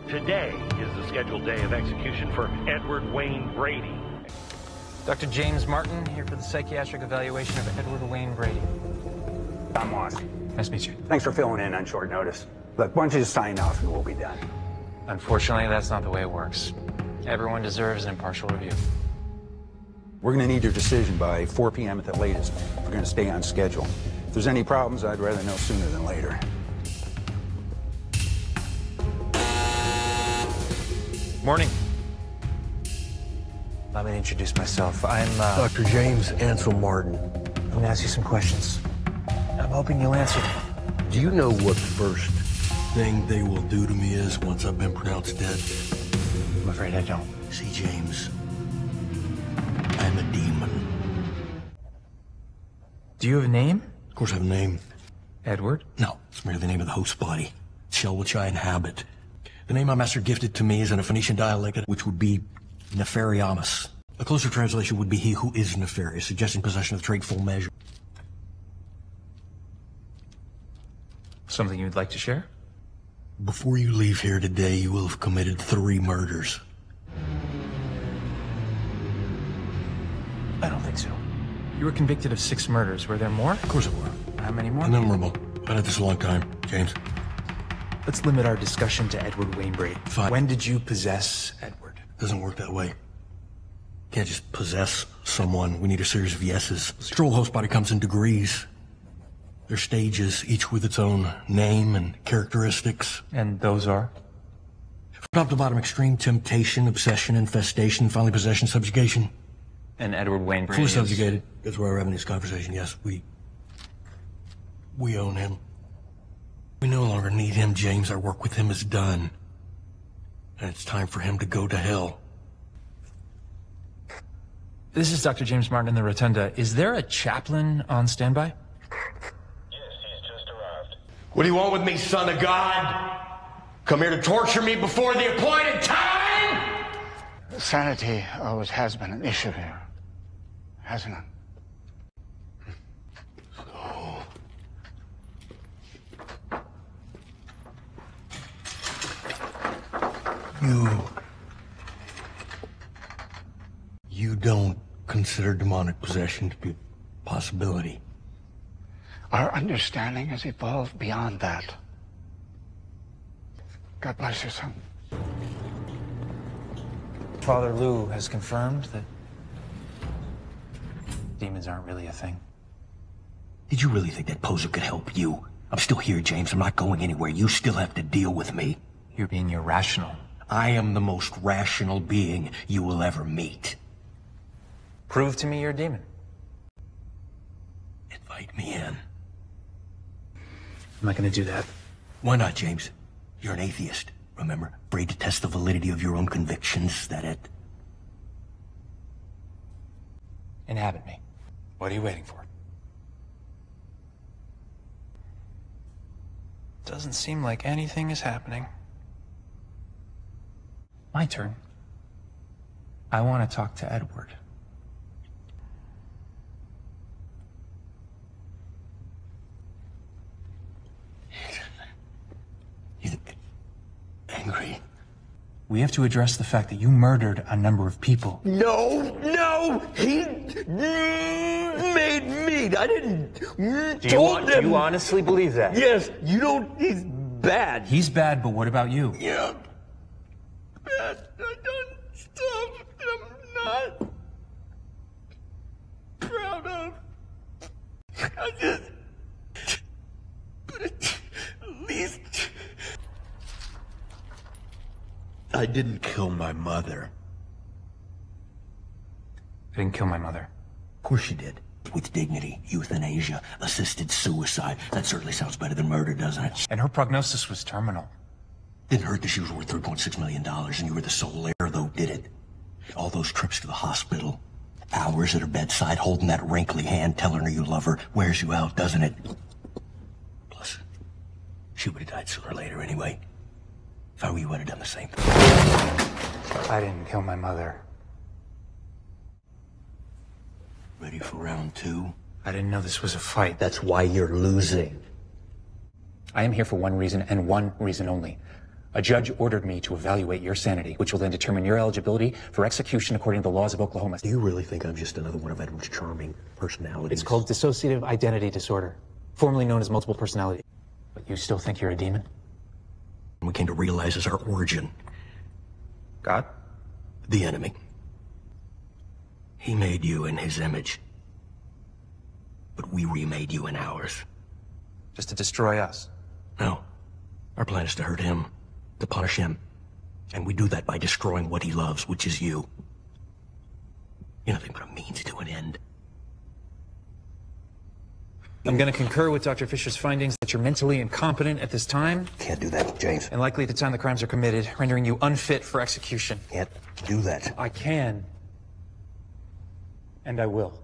Today is the scheduled day of execution for Edward Wayne Brady. Dr. James Martin, here for the psychiatric evaluation of Edward Wayne Brady. Tom Moss. Nice to meet you. Thanks for filling in on short notice. Look, why don't you just sign off and we'll be done. Unfortunately, that's not the way it works. Everyone deserves an impartial review. We're going to need your decision by 4 p.m. at the latest. We're going to stay on schedule. If there's any problems, I'd rather know sooner than later. Morning. Let me introduce myself. I'm, Dr. James Ansel Martin. I'm going to ask you some questions. I'm hoping you'll answer them. Do you know what the first thing they will do to me is once I've been pronounced dead? I'm afraid I don't. See, James, I'm a demon. Do you have a name? Of course I have a name. Edward? No, it's merely the name of the host body, shell which I inhabit. The name my master gifted to me is in a Phoenician dialect, which would be Nefariamus. A closer translation would be he who is nefarious, suggesting possession of the trait full measure. Something you'd like to share? Before you leave here today, you will have committed 3 murders. I don't think so. You were convicted of 6 murders. Were there more? Of course it were. How many more? Innumerable. Been at this a long time, James. Let's limit our discussion to Edward Wayne Brady. Fine. When did you possess Edward? Doesn't work that way. Can't just possess someone. We need a series of yeses. The troll host body comes in degrees. There's stages, each with its own name and characteristics. And those are? From top to bottom, extreme temptation, obsession, infestation, finally possession, subjugation. And Edward Wayne Brady Fully subjugated. That's where we're having this conversation. Yes, we own him. We no longer need him, James. Our work with him is done. And it's time for him to go to hell. This is Dr. James Martin in the Rotunda. Is there a chaplain on standby? What do you want with me, son of God? Come here to torture me before the appointed time? Sanity always has been an issue here, hasn't it? You don't consider demonic possession to be a possibility? Our understanding has evolved beyond that. God bless you, son. Father Lou has confirmed that demons aren't really a thing. Did you really think that poser could help you? I'm still here, James. I'm not going anywhere. You still have to deal with me. You're being irrational. I am the most rational being you will ever meet. Prove to me you're a demon. Invite me in. I'm not going to do that. Why not, James? You're an atheist, remember? Afraid to test the validity of your own convictions, that it? Inhabit me. What are you waiting for? Doesn't seem like anything is happening. My turn. I want to talk to Edward. You're angry. We have to address the fact that you murdered a number of people. No, he made meat. I didn't. Do you honestly believe that? Yes, you don't. He's bad. He's bad, but what about you? Yeah. Bad. I done stuff I'm not proud of. I just. But at least. I didn't kill my mother. I didn't kill my mother. Of course you did. With dignity, euthanasia, assisted suicide. That certainly sounds better than murder, doesn't it? And her prognosis was terminal. Didn't hurt that she was worth $3.6 million and you were the sole heir, though, did it? All those trips to the hospital, hours at her bedside, holding that wrinkly hand, telling her you love her, wears you out, doesn't it? Plus, she would have died sooner or later anyway. If I were you, I'd have done the same thing. I didn't kill my mother. Ready for round 2? I didn't know this was a fight. That's why you're losing. I am here for one reason and one reason only. A judge ordered me to evaluate your sanity, which will then determine your eligibility for execution according to the laws of Oklahoma. Do you really think I'm just another one of Edward's charming personalities? It's called dissociative identity disorder, formerly known as multiple personality. But you still think you're a demon? We came to realize is our origin. God? The enemy. He made you in his image. But we remade you in ours. Just to destroy us? No. Our plan is to hurt him, to punish him. And we do that by destroying what he loves, which is you. You're nothing but a means to an end. I'm going to concur with Dr. Fisher's findings that you're mentally incompetent at this time. Can't do that, James. And likely at the time the crimes are committed, rendering you unfit for execution. Can't do that. I can. And I will.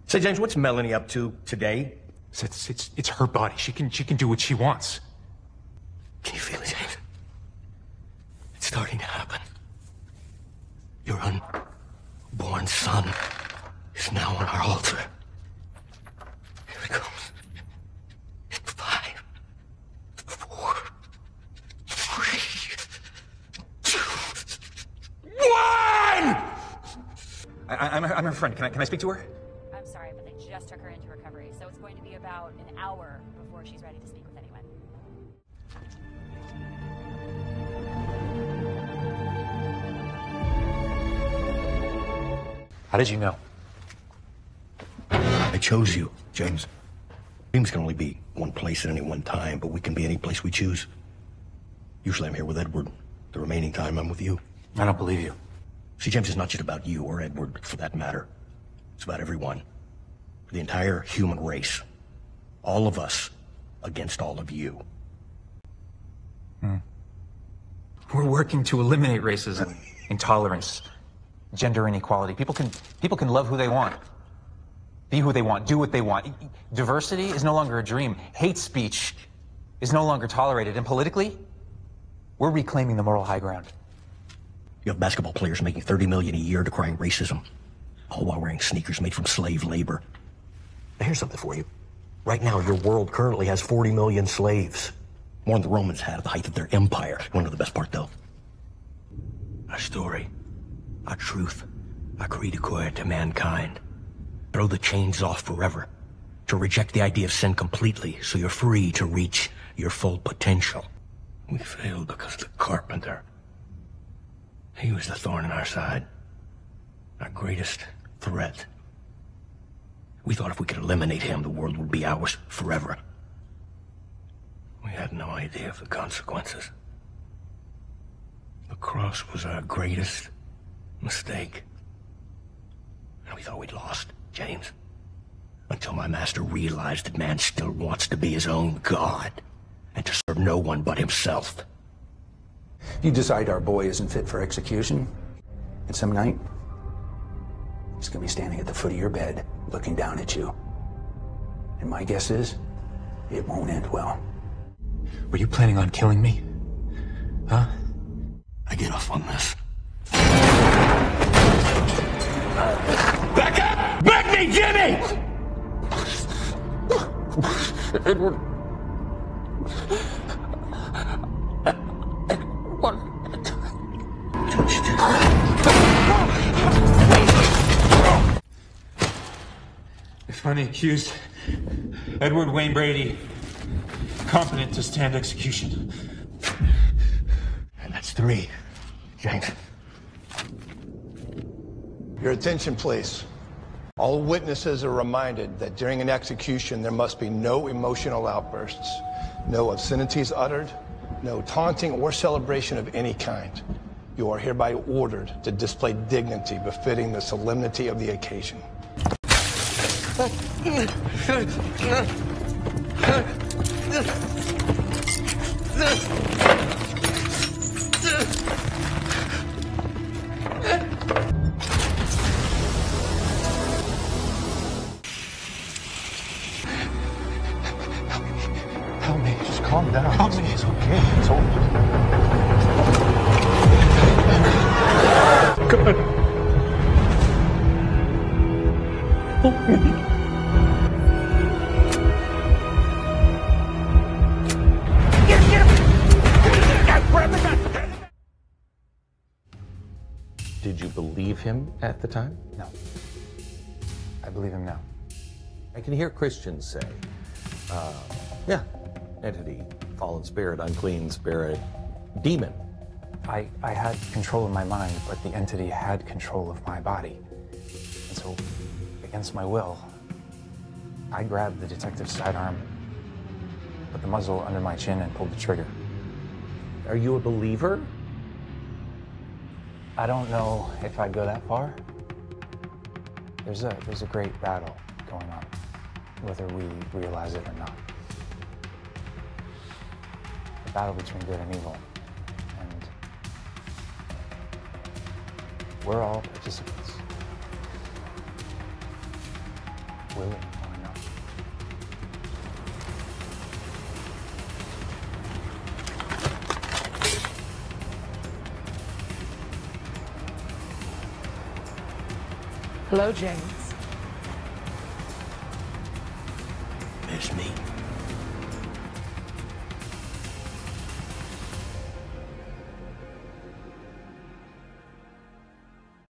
Say, James, what's Melanie up to today? It's her body. She can do what she wants. Can you feel it, James? It's starting to happen. Your unborn son is now on our altar. Here it comes. In 5, 4, 3, 2, 1! I'm her friend. Can I speak to her? I'm sorry, but they just took her into recovery, so it's going to be about an hour before she's ready to speak with anyone. How did you know? I chose you, James. Dreams can only be one place at any one time, but we can be any place we choose. Usually I'm here with Edward. The remaining time I'm with you. I don't believe you. See, James, it's not just about you or Edward, for that matter. It's about everyone. The entire human race. All of us against all of you. We're working to eliminate racism, intolerance, gender inequality. People can love who they want, be who they want, do what they want. Diversity is no longer a dream. Hate speech is no longer tolerated. And politically, we're reclaiming the moral high ground. You have basketball players making $30 million a year decrying racism, all while wearing sneakers made from slave labor. Now here's something for you. Right now, your world currently has 40 million slaves. More than the Romans had at the height of their empire. You want to know the best part, though? Our story, our truth, our creed acquired to mankind. Throw the chains off forever. To reject the idea of sin completely, so you're free to reach your full potential. We failed because the carpenter, he was the thorn in our side. Our greatest threat. We thought if we could eliminate him, the world would be ours forever. We had no idea of the consequences. The cross was our greatest mistake. And we thought we'd lost, James. Until my master realized that man still wants to be his own god. And to serve no one but himself. If you decide our boy isn't fit for execution, and some night, he's gonna be standing at the foot of your bed, looking down at you. And my guess is, it won't end well. Were you planning on killing me? Huh? I get off on this. Back up! Back me, Jimmy! Edward. They finally accused Edward Wayne Brady competent to stand execution. And that's 3, James. Your attention, please. All witnesses are reminded that during an execution, there must be no emotional outbursts, no obscenities uttered, no taunting or celebration of any kind. You are hereby ordered to display dignity befitting the solemnity of the occasion. Help me. Just calm down. Help me. It's okay. It's over. God. Help me. him at the time? No. I believe him now. I can hear Christians say, yeah, entity, fallen spirit, unclean spirit, demon. I had control of my mind, but the entity had control of my body. And so, against my will, I grabbed the detective's sidearm, put the muzzle under my chin, and pulled the trigger. Are you a believer? I don't know if I'd go that far. There's a great battle going on, whether we realize it or not. The battle between good and evil. And we're all participants. Willing or not. Hello, James. It's me.